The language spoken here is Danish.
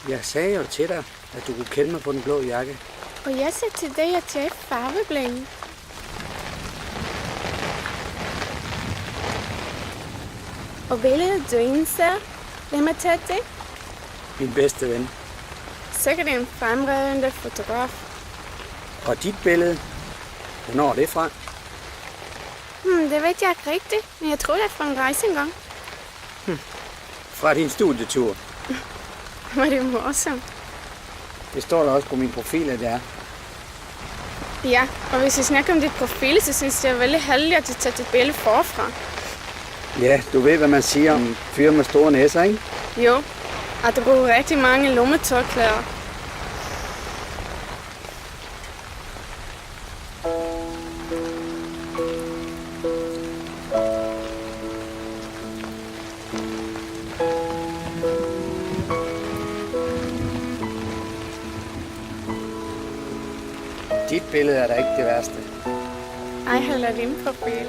Jeg sagde jo til dig, at du kunne kende mig på den blå jakke. Og jeg sagde til dig, at jeg er farveblind. Og billedet du indser, hvem har taget det? Min bedste ven. Sikkert en fremragende fotograf. Og dit billede, hvornår er det fra? Det ved jeg ikke rigtigt, men jeg tror, det er fra en rejse engang. Fra din studietur. Var det morsomt. Det står der også på min profil, at det er. Ja, og hvis vi snakker om dit profil, så synes jeg, det er veldig heldig, at du tager dit billede forfra. Ja, du ved, hvad man siger om fyre med store næser, ikke? Jo, at der bruger rigtig mange lommetørklæder. Dit billede er da ikke det værste. Ej, heller din profil.